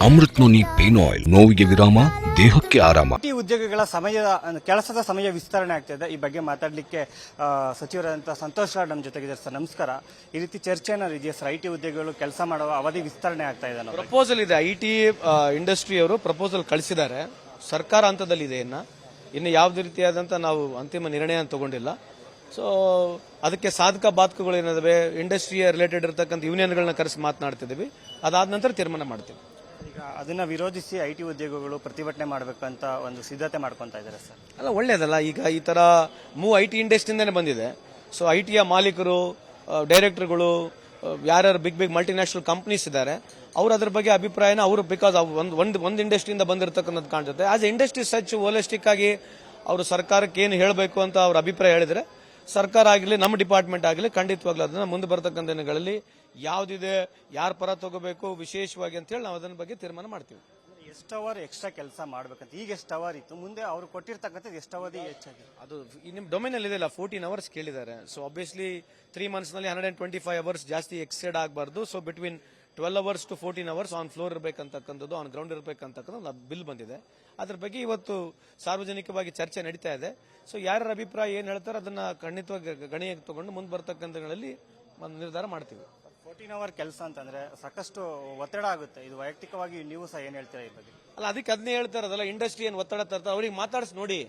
Amrit noni pain oil, ನೋವಿಗೆ ವಿರಾಮ, ದೇಹಕ್ಕೆ ಆರಾಮ. ಐಟಿ ಉದ್ಯೋಗಿಗಳ ಕೆಲಸದ ಸಮಯ ವಿಸ್ತರಣೆ ಆಗ್ತಿದೆ. ಈ ಬಗ್ಗೆ ಮಾತಾಡಲಿಕ್ಕೆ ಸಚಿವರಾದಂತಹ ಸಂತೋಷ್ ಲಾಡ್ ನಮ್ಮ ಜೊತೆಗಿದ್ದಾರೆ. ಸರ್ ನಮಸ್ಕಾರ. ಈ ರೀತಿ ಚರ್ಚೆ ಏನಾದ್ರು ಇದೆಯಾ ಸರ್? ಐಟಿ ಉದ್ಯೋಗಿಗಳು ಕೆಲಸ ಮಾಡುವ ಅವಧಿ ವಿಸ್ತರಣೆ ಆಗ್ತಾ ಇದೆ. ಪ್ರಪೋಸಲ್ ಇದೆ, ಐಟಿ ಇಂಡಸ್ಟ್ರಿಯವರು ಪ್ರಪೋಸಲ್ ಕಳಿಸಿದ್ದಾರೆ. ಸರ್ಕಾರ ಹಂತದಲ್ಲಿದೆ. ಇನ್ನು ಯಾವುದೇ ರೀತಿಯಾದಂಥ ನಾವು ಅಂತಿಮ ನಿರ್ಣಯ ತಗೊಂಡಿಲ್ಲ. ಸೊ ಅದಕ್ಕೆ ಸಾಧಕ ಬಾಧಕಗಳು ಏನಿದಾವೆ, ಇಂಡಸ್ಟ್ರಿಯ ರಿಲೇಟೆಡ್ ಇರತಕ್ಕಂಥ ಯೂನಿಯನ್ಗಳನ್ನ ಕರೆಸಿ ಮಾತನಾಡ್ತಿದ್ದೀವಿ. ಅದಾದ ನಂತರ ತೀರ್ಮಾನ ಮಾಡ್ತೀವಿ. ಈಗ ಅದನ್ನ ವಿರೋಧಿಸಿ ಐಟಿ ಉದ್ಯೋಗಿಗಳು ಪ್ರತಿಭಟನೆ ಮಾಡಬೇಕಂತ ಒಂದು ಸಿದ್ಧತೆ ಮಾಡ್ಕೊಂತ ಇದ್ದಾರೆ ಸರ್. ಅಲ್ಲ, ಒಳ್ಳೇದಲ್ಲ. ಈಗ ಈ ತರ ಐಟಿ ಇಂಡಸ್ಟ್ರಿಯಿಂದನೇ ಬಂದಿದೆ. ಸೊ ಐಟಿಯ ಮಾಲೀಕರು, ಡೈರೆಕ್ಟರ್ಗಳು, ಯಾರ್ಯಾರು ಬಿಗ್ ಮಲ್ಟಿನ್ಯಾಷನಲ್ ಕಂಪನೀಸ್ ಇದ್ದಾರೆ, ಅವ್ರು ಅದ್ರ ಬಗ್ಗೆ ಅಭಿಪ್ರಾಯನ ಅವರು ಬಿಕಾಸ್ ಒಂದು ಇಂಡಸ್ಟ್ರಿಯಿಂದ ಬಂದಿರತಕ್ಕಂಥದ್ದು ಕಾಣಿಸುತ್ತೆ. ಆಸ್ ಇಂಡಸ್ಟ್ರಿ ಸಚ್ ಹೋಲಿಸ್ಟಿಕ್ ಆಗಿ ಅವರು ಸರ್ಕಾರಕ್ಕೆ ಏನು ಹೇಳಬೇಕು ಅಂತ ಅವ್ರ ಅಭಿಪ್ರಾಯ ಹೇಳಿದ್ರೆ, ಸರ್ಕಾರ ಆಗಲಿ ನಮ್ಮ ಡಿಪಾರ್ಟ್ಮೆಂಟ್ ಆಗಲಿ ಖಂಡಿತವಾಗ್ಲೂ ಅದನ್ನ ಮುಂದೆ ಬರತಕ್ಕಂಥ ದಿನಗಳಲ್ಲಿ ಯಾವ್ದಿದೆ, ಯಾರ ಪರ ತಗೋಬೇಕು ವಿಶೇಷವಾಗಿ ಅಂತ ಹೇಳಿ ನಾವು ಅದನ್ನ ಬಗ್ಗೆ ತೀರ್ಮಾನ ಮಾಡ್ತೀವಿ. ಎಷ್ಟು ಅವರ್ ಎಕ್ಸ್ಟ್ರಾ ಕೆಲಸ ಮಾಡ್ಬೇಕಂತ ಈಗ ಎಷ್ಟು ಅವರ್ ಇತ್ತು, ಮುಂದೆ ಅವರು ಕೊಟ್ಟಿರ್ತಕ್ಕಂಥದ್ದು ಎಷ್ಟು ಅವಧಿ ಹೆಚ್ಚಾಗಿದೆ? ಅದು ನಿಮ್ಮ ಡೊಮೇನ್ ಅಲ್ಲಿ ಇದೆಲ್ಲ 14 ಅವರ್ಸ್ ಕೇಳಿದ್ದಾರೆ. ಸೊ ಆಬ್ವಿಯಸ್ಲಿ 3 months ನಲ್ಲಿ 125 ಅವರ್ಸ್ ಜಾಸ್ತಿ ಎಕ್ಸೆಡ್ ಆಗಬಾರ್ದು. So between 12 hours to 14 hours on floor ಇರಬೇಕಂತಕ್ಕಂಥದ್ದು, ಆನ್ ಗ್ರೌಂಡ್ ಇರಬೇಕಂತಕ್ಕಂಥ ಬಿಲ್ ಬಂದಿದೆ. ಅದ್ರ ಬಗ್ಗೆ ಇವತ್ತು ಸಾರ್ವಜನಿಕವಾಗಿ ಚರ್ಚೆ ನಡೀತಾ ಇದೆ. ಸೊ ಯಾರ ಅಭಿಪ್ರಾಯ ಏನ್ ಹೇಳ್ತಾರೆ ಅದನ್ನ ಖಂಡಿತವಾಗಿ ಗಣನೆಗೆ ತಗೊಂಡು ಮುಂದೆ ಬರ್ತಕ್ಕಂಥ ದಿನಗಳಲ್ಲಿ ನಿರ್ಧಾರ ಮಾಡ್ತೀವಿ. 14 hour ಕೆಲಸ ಅಂತಂದ್ರೆ ಸಾಕಷ್ಟು ಒತ್ತಡ ಆಗುತ್ತೆ. ಇದು ವೈಯಕ್ತಿಕವಾಗಿ ನೀವು ಸಹ ಏನ್ ಹೇಳ್ತೀರಾ ಈ ಬಗ್ಗೆ? ಅಲ್ಲ, ಅದಕ್ಕೆ ಅದನ್ನೇ ಹೇಳ್ತಾರದಲ್ಲ, ಇಂಡಸ್ಟ್ರಿ ಏನ್ ಒತ್ತಡ ತರ್ತಾರೆ, ಅವ್ರಿಗೆ ಮಾತಾಡಿಸಿ ನೋಡಿ.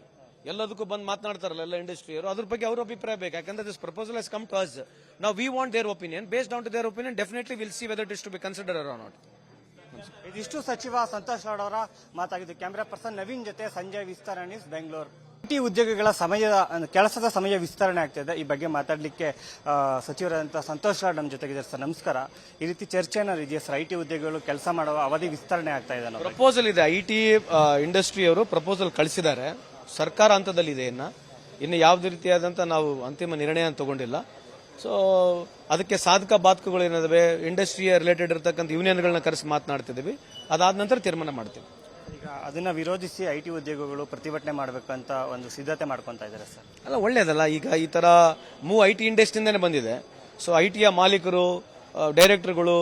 ಎಲ್ಲದಕ್ಕೂ ಬಂದು ಮಾತನಾಡ್ತಾರಲ್ಲ ಎಲ್ಲ ಇಂಡಸ್ಟ್ರಿಯವರು, ಅದ್ರ ಬಗ್ಗೆ ಅವ್ರ ಅಭಿಪ್ರಾಯ ಬೇಕು. ಯಾಕಂದ್ರೆ this proposal has come to us. ನಾವು we want their opinion. Based on to their opinion definitely will see whether it is to be consider or not. ಇದಿಷ್ಟು ಸಚಿವ ಸಂತೋಷ್ ಲಾಡ್ ಅವರ ಮಾತಾಗಿದ್ದು. ಕ್ಯಾಮೆರಾ ಪರ್ಸನ್ ನವೀನ್ ಜೊತೆ ಸಂಜಯ್ ವಿಸ್ತಾರ ನ್ಯೂಸ್, ಬೆಂಗಳೂರು. ಐಟಿ ಉದ್ಯೋಗಿಗಳ ಕೆಲಸದ ಸಮಯ ವಿಸ್ತರಣೆ ಆಗ್ತಿದೆ. ಈ ಬಗ್ಗೆ ಮಾತಾಡಲಿಕ್ಕೆ ಸಚಿವರಾದಂತಹ ಸಂತೋಷ್ ಲಾಡ್ ನಮ್ಮ ಜೊತೆಗಿದ್ದಾರೆ. ಸರ್ ನಮಸ್ಕಾರ. ಈ ರೀತಿ ಚರ್ಚೆ ಏನಾದ್ರು ಇದೆಯಾ ಸರ್? ಐಟಿ ಉದ್ಯೋಗಿಗಳು ಕೆಲಸ ಮಾಡುವ ಅವಧಿ ವಿಸ್ತರಣೆ ಆಗ್ತಾ ಇದೆ. ಪ್ರಪೋಸಲ್ ಇದೆ, ಐಟಿ ಇಂಡಸ್ಟ್ರಿಯವರು ಪ್ರಪೋಸಲ್ ಕಳಿಸಿದ್ದಾರೆ. ಸರ್ಕಾರ ಹಂತದಲ್ಲಿದೆ. ಇನ್ನು ಯಾವುದೇ ರೀತಿಯಾದಂಥ ನಾವು ಅಂತಿಮ ನಿರ್ಣಯ ತಗೊಂಡಿಲ್ಲ. ಸೊ ಅದಕ್ಕೆ ಸಾಧಕ ಬಾಧಕಗಳು ಏನಿದಾವೆ, ಇಂಡಸ್ಟ್ರಿಯ ರಿಲೇಟೆಡ್ ಇರತಕ್ಕಂಥ ಯೂನಿಯನ್ಗಳನ್ನ ಕರೆಸಿ ಮಾತನಾಡ್ತಿದ್ದೀವಿ. ಅದಾದ ನಂತರ ತೀರ್ಮಾನ ಮಾಡ್ತೀವಿ. ಈಗ ಅದನ್ನ ವಿರೋಧಿಸಿ ಐಟಿ ಉದ್ಯೋಗಿಗಳು ಪ್ರತಿಭಟನೆ ಮಾಡಬೇಕಂತ ಒಂದು ಸಿದ್ಧತೆ ಮಾಡ್ಕೊಂತ ಇದ್ದಾರೆ ಸರ್. ಅಲ್ಲ, ಒಳ್ಳೇದಲ್ಲ. ಈಗ ಈ ತರ ಐಟಿ ಇಂಡಸ್ಟ್ರಿಯಿಂದನೇ ಬಂದಿದೆ. ಸೊ ಐಟಿಯ ಮಾಲೀಕರು, ಡೈರೆಕ್ಟರ್ಗಳು,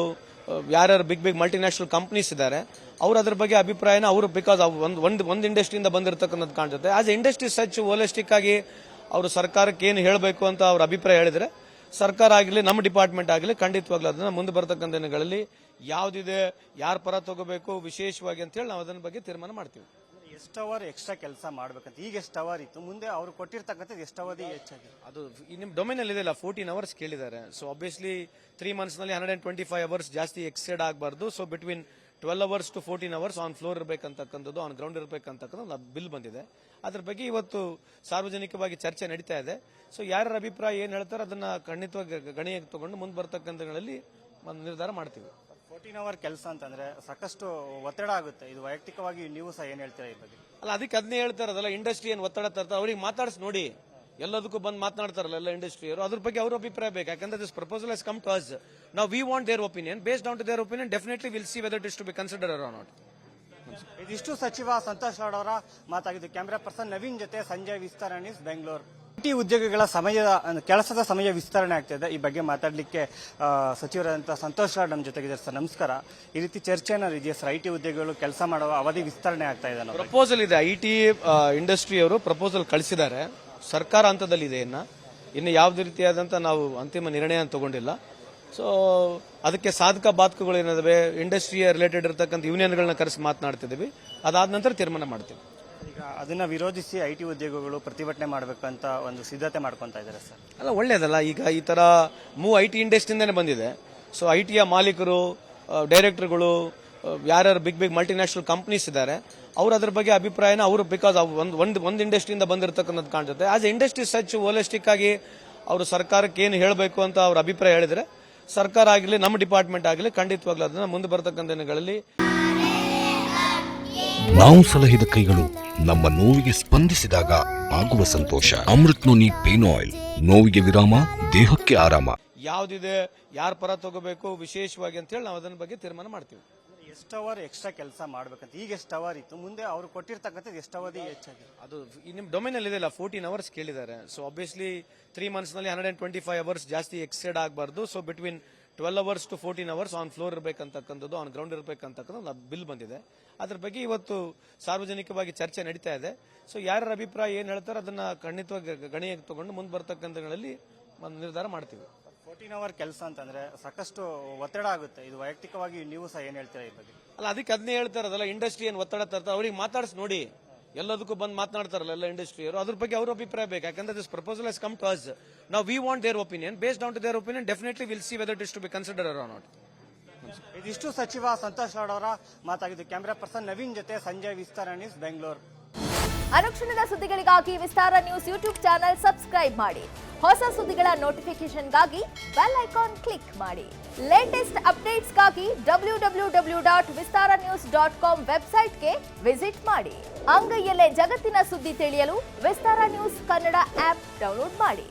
ಯಾರ್ಯಾರು ಬಿಗ್ ಮಲ್ಟಿನ್ಯಾಷನಲ್ ಕಂಪನೀಸ್ ಇದ್ದಾರೆ, ಅವ್ರು ಅದ್ರ ಬಗ್ಗೆ ಅಭಿಪ್ರಾಯನ ಅವರು ಬಿಕಾಸ್ ಒಂದು ಇಂಡಸ್ಟ್ರಿಯಿಂದ ಬಂದಿರತಕ್ಕಂಥದ್ದು ಕಾಣಿಸುತ್ತೆ. ಆಸ್ ಇಂಡಸ್ಟ್ರಿ ಸಚ್ ಹೋಲಿಸ್ಟಿಕ್ ಆಗಿ ಅವರು ಸರ್ಕಾರಕ್ಕೆ ಏನು ಹೇಳಬೇಕು ಅಂತ ಅವ್ರ ಅಭಿಪ್ರಾಯ ಹೇಳಿದ್ರೆ, ಸರ್ಕಾರ ಆಗಲಿ ನಮ್ಮ ಡಿಪಾರ್ಟ್ಮೆಂಟ್ ಆಗಲಿ ಖಂಡಿತವಾಗ್ಲೂ ಅದನ್ನ ಮುಂದೆ ಬರತಕ್ಕಂಥ ದಿನಗಳಲ್ಲಿ ಯಾವ್ದಿದೆ, ಯಾರ ಪರ ತಗೋಬೇಕು ವಿಶೇಷವಾಗಿ ಅಂತ ಹೇಳಿ ನಾವು ಅದನ್ನ ಬಗ್ಗೆ ತೀರ್ಮಾನ ಮಾಡ್ತೀವಿ. ಎಷ್ಟು ಅವರ್ ಎಕ್ಸ್ಟ್ರಾ ಕೆಲಸ ಮಾಡ್ಬೇಕಂತ ಈಗ ಎಷ್ಟು ಅವರ್ ಇತ್ತು, ಮುಂದೆ ಅವರು ಕೊಟ್ಟಿರ್ತಕ್ಕಂಥದ್ದು ಎಷ್ಟು ಅವಧಿ ಹೆಚ್ಚಾಗಿದೆ? ಅದು ನಿಮ್ಮ ಡೊಮೇನ್ ಅಲ್ಲಿ ಇದೆಲ್ಲ 14 hours ಕೇಳಿದ್ದಾರೆ. ಸೊ ಆಬ್ವಿಯಸ್ಲಿ 3 months ನಲ್ಲಿ 125 ಅವರ್ಸ್ ಜಾಸ್ತಿ ಎಕ್ಸೆಡ್ ಆಗಬಾರ್ದು. So between 12 hours to 14 hours on floor ಇರಬೇಕಂತಕ್ಕಂಥದ್ದು, ಆನ್ ಗ್ರೌಂಡ್ ಇರಬೇಕಂತಕ್ಕಂಥ ಬಿಲ್ ಬಂದಿದೆ. ಅದ್ರ ಬಗ್ಗೆ ಇವತ್ತು ಸಾರ್ವಜನಿಕವಾಗಿ ಚರ್ಚೆ ನಡೀತಾ ಇದೆ. ಸೊ ಯಾರ ಅಭಿಪ್ರಾಯ ಏನ್ ಹೇಳ್ತಾರೆ ಅದನ್ನ ಖಂಡಿತವಾಗಿ ಗಣನೆಗೆ ತಗೊಂಡು ಮುಂದೆ ಬರ್ತಕ್ಕಂಥ ದಿನಗಳಲ್ಲಿ ನಿರ್ಧಾರ ಮಾಡ್ತೀವಿ. 14 hour ಕೆಲಸ ಅಂತಂದ್ರೆ ಸಾಕಷ್ಟು ಒತ್ತಡ ಆಗುತ್ತೆ. ಇದು ವೈಯಕ್ತಿಕವಾಗಿ ನೀವು ಸಹ ಏನ್ ಹೇಳ್ತೀರಾ ಈ ಬಗ್ಗೆ? ಅಲ್ಲ, ಅದಕ್ಕೆ ಅದನ್ನೇ ಹೇಳ್ತಾರದಲ್ಲ, ಇಂಡಸ್ಟ್ರಿ ಏನ್ ಒತ್ತಡ ತರ್ತಾರೆ, ಅವ್ರಿಗೆ ಮಾತಾಡಿಸಿ ನೋಡಿ. ಎಲ್ಲದಕ್ಕೂ ಬಂದು ಮಾತನಾಡ್ತಾರಲ್ಲ ಎಲ್ಲ ಇಂಡಸ್ಟ್ರಿಯವರು, ಅದ್ರ ಬಗ್ಗೆ ಅವ್ರ ಅಭಿಪ್ರಾಯ ಬೇಕು. ಯಾಕಂದ್ರೆ this proposal has come to us. ನಾವು we want their opinion. Based on to their opinion definitely will see whether it is to be consider or not. ಇದಿಷ್ಟು ಸಚಿವ ಸಂತೋಷ್ ಲಾಡ್ ಅವರ ಮಾತಾಗಿದ್ದು. ಕ್ಯಾಮೆರಾ ಪರ್ಸನ್ ನವೀನ್ ಜೊತೆ ಸಂಜಯ್ ವಿಸ್ತಾರ ನ್ಯೂಸ್, ಬೆಂಗಳೂರು. ಐಟಿ ಉದ್ಯೋಗಿಗಳ ಕೆಲಸದ ಸಮಯ ವಿಸ್ತರಣೆ ಆಗ್ತಿದೆ. ಈ ಬಗ್ಗೆ ಮಾತಾಡಲಿಕ್ಕೆ ಸಚಿವರಾದಂತಹ ಸಂತೋಷ್ ಲಾಡ್ ನಮ್ಮ ಜೊತೆಗಿದ್ದಾರೆ. ಸರ್ ನಮಸ್ಕಾರ. ಈ ರೀತಿ ಚರ್ಚೆ ಏನಾದ್ರು ಇದೆಯಾ ಸರ್? ಐಟಿ ಉದ್ಯೋಗಿಗಳು ಕೆಲಸ ಮಾಡುವ ಅವಧಿ ವಿಸ್ತರಣೆ ಆಗ್ತಾ ಇದೆ. ಪ್ರಪೋಸಲ್ ಇದೆ, ಐಟಿ ಇಂಡಸ್ಟ್ರಿಯವರು ಪ್ರಪೋಸಲ್ ಕಳಿಸಿದ್ದಾರೆ. ಸರ್ಕಾರ ಹಂತದಲ್ಲಿದೆ. ಇನ್ನು ಯಾವುದೇ ರೀತಿಯಾದಂಥ ನಾವು ಅಂತಿಮ ನಿರ್ಣಯ ತಗೊಂಡಿಲ್ಲ. ಸೊ ಅದಕ್ಕೆ ಸಾಧಕ ಬಾಧಕಗಳು ಏನಿದಾವೆ, ಇಂಡಸ್ಟ್ರಿಯ ರಿಲೇಟೆಡ್ ಇರತಕ್ಕಂಥ ಯೂನಿಯನ್ಗಳನ್ನ ಕರೆಸಿ ಮಾತನಾಡ್ತಿದ್ದೀವಿ. ಅದಾದ ನಂತರ ತೀರ್ಮಾನ ಮಾಡ್ತೀವಿ. ಈಗ ಅದನ್ನ ವಿರೋಧಿಸಿ ಐಟಿ ಉದ್ಯೋಗಿಗಳು ಪ್ರತಿಭಟನೆ ಮಾಡಬೇಕಂತ ಒಂದು ಸಿದ್ಧತೆ ಮಾಡ್ಕೊಂತ ಇದ್ದಾರೆ ಸರ್. ಅಲ್ಲ, ಒಳ್ಳೇದಲ್ಲ. ಈಗ ಈ ತರ ಐಟಿ ಇಂಡಸ್ಟ್ರಿಯಿಂದನೇ ಬಂದಿದೆ. ಸೊ ಐಟಿಯ ಮಾಲೀಕರು, ಡೈರೆಕ್ಟರ್ಗಳು, ಯಾರ್ಯಾರು ಬಿಗ್ ಮಲ್ಟಿನ್ಯಾಷನಲ್ ಕಂಪನೀಸ್ ಇದ್ದಾರೆ, ಅವ್ರು ಅದ್ರ ಬಗ್ಗೆ ಅಭಿಪ್ರಾಯನ ಅವರು ಬಿಕಾಸ್ ಒಂದು ಇಂಡಸ್ಟ್ರಿಯಿಂದ ಬಂದಿರತಕ್ಕಂಥದ್ದು ಕಾಣಿಸುತ್ತೆ. ಆಸ್ ಇಂಡಸ್ಟ್ರಿ ಸಚ್ ಹೋಲಿಸ್ಟಿಕ್ ಆಗಿ ಅವರು ಸರ್ಕಾರಕ್ಕೆ ಏನು ಹೇಳಬೇಕು ಅಂತ ಅವ್ರ ಅಭಿಪ್ರಾಯ ಹೇಳಿದ್ರೆ, ಸರ್ಕಾರ ಆಗಲಿ ನಮ್ಮ ಡಿಪಾರ್ಟ್ಮೆಂಟ್ ಆಗಲಿ ಖಂಡಿತವಾಗ್ಲೂ ಅದನ್ನ ಮುಂದೆ ಬರತಕ್ಕಂಥ ದಿನಗಳಲ್ಲಿ ನಾವು ಸಲಹಿದ ಕೈಗಳು ನಮ್ಮ ನೋವಿಗೆ ಸ್ಪಂದಿಸಿದಾಗ ಆಗುವ ಸಂತೋಷ. ಅಮೃತ್ ನೋನಿ ಪೇನ್ ಆಯಿಲ್, ನೋವಿಗೆ ವಿರಾಮ, ದೇಹಕ್ಕೆ ಆರಾಮ. ಯಾವ್ದಿದೆ, ಯಾರ ಪರ ತಗೋಬೇಕು ವಿಶೇಷವಾಗಿ ಅಂತ ಹೇಳಿ ನಾವು ಅದನ್ನ ಬಗ್ಗೆ ತೀರ್ಮಾನ ಮಾಡ್ತೀವಿ. ಎಷ್ಟು ಅವರ್ ಎಕ್ಸ್ಟ್ರಾ ಕೆಲಸ ಮಾಡ್ಬೇಕಂತ ಈಗ ಎಷ್ಟು ಅವರ್ ಇತ್ತು, ಮುಂದೆ ಅವರು ಕೊಟ್ಟಿರ್ತಕ್ಕಂಥದ್ದು ಎಷ್ಟು ಅವಧಿ ಹೆಚ್ಚಾಗಿದೆ? ಅದು ನಿಮ್ಮ ಡೊಮೇನ್ ಅಲ್ಲಿ ಇದೆಲ್ಲ 14 hours ಕೇಳಿದ್ದಾರೆ. ಸೊ ಆಬ್ವಿಯಸ್ಲಿ 3 months ನಲ್ಲಿ 125 ಅವರ್ಸ್ ಜಾಸ್ತಿ ಎಕ್ಸೆಡ್ ಆಗಬಾರ್ದು. So between 12 hours to 14 hours on floor ಇರಬೇಕಂತಕ್ಕಂಥದ್ದು, ಆನ್ ಗ್ರೌಂಡ್ ಇರಬೇಕಂತಕ್ಕಂಥ ಒಂದು ಬಿಲ್ ಬಂದಿದೆ. ಅದ್ರ ಬಗ್ಗೆ ಇವತ್ತು ಸಾರ್ವಜನಿಕವಾಗಿ ಚರ್ಚೆ ನಡೀತಾ ಇದೆ. ಸೊ ಯಾರ ಅಭಿಪ್ರಾಯ ಏನು ಹೇಳ್ತಾರೆ ಅದನ್ನ ಖಂಡಿತವಾಗಿ ಗಣನೆಗೆ ತಗೊಂಡು ಮುಂದೆ ಬರ್ತಕ್ಕಂಥಗಳಲ್ಲಿ ಒಂದು ನಿರ್ಧಾರ ಮಾಡ್ತೀವಿ. 14 ಅವರ್ ಕೆಲಸ ಅಂತಂದ್ರೆ ಸಾಕಷ್ಟು ಒತ್ತಡ ಆಗುತ್ತೆ. ಇದು ವೈಯಕ್ತಿಕವಾಗಿ ನೀವು ಸಹ ಏನ್ ಹೇಳ್ತೀರಾ ಈ ಬಗ್ಗೆ? ಅಲ್ಲ, ಅದಕ್ಕೆ ಅದನ್ನೇ ಹೇಳ್ತಾರದಲ್ಲ, ಇಂಡಸ್ಟ್ರಿ ಏನು ಒತ್ತಡ ತರ್ತಾರೆ, ಅವ್ರಿಗೆ ಮಾತಾಡಿಸಿ ನೋಡಿ. ಎಲ್ಲದಕ್ಕೂ ಬಂದು ಮಾತನಾಡ್ತಾರಲ್ಲ ಎಲ್ಲ ಇಂಡಸ್ಟ್ರಿಯವರು, ಅದ್ರ ಬಗ್ಗೆ ಅವ್ರ ಅಭಿಪ್ರಾಯ ಬೇಕು. ಯಾಕಂದ್ರೆ this proposal has come to us. ನಾವು we want their opinion. Based on to their opinion definitely will see whether it is to be consider or not. ಇದಿಷ್ಟು ಸಚಿವ ಸಂತೋಷ್ ಲಾಡ್ ಅವರ ಮಾತಾಗಿದ್ದು. ಕ್ಯಾಮೆರಾ ಪರ್ಸನ್ ನವೀನ್ ಜೊತೆ ಸಂಜಯ್, ವಿಸ್ತಾರ ನ್ಯೂಸ್, ಬೆಂಗಳೂರು. ಅನುಕ್ಷಣದ ಸುದ್ದಿಗಳಿಗಾಗಿ ವಿಸ್ತಾರ ನ್ಯೂಸ್ ಯೂಟ್ಯೂಬ್ ಚಾನೆಲ್ ಸಬ್ಸ್ಕ್ರೈಬ್ ಮಾಡಿ. ಹೊಸ ಸುದ್ದಿಗಳ ನೋಟಿಫಿಕೇಶನ್ಗಾಗಿ ಬೆಲ್ ಐಕಾನ್ ಕ್ಲಿಕ್ ಮಾಡಿ. ಲೇಟೆಸ್ಟ್ ಅಪ್ಡೇಟ್ಸ್ಗಾಗಿ www.vistaranews.com ವೆಬ್ಸೈಟ್ಗೆ ವಿಸಿಟ್ ಮಾಡಿ. ಅಂಗೈಯಲ್ಲೇ ಜಗತ್ತಿನ ಸುದ್ದಿ ತಿಳಿಯಲು ವಿಸ್ತಾರ ನ್ಯೂಸ್ ಕನ್ನಡ ಆಪ್ ಡೌನ್ಲೋಡ್ ಮಾಡಿ.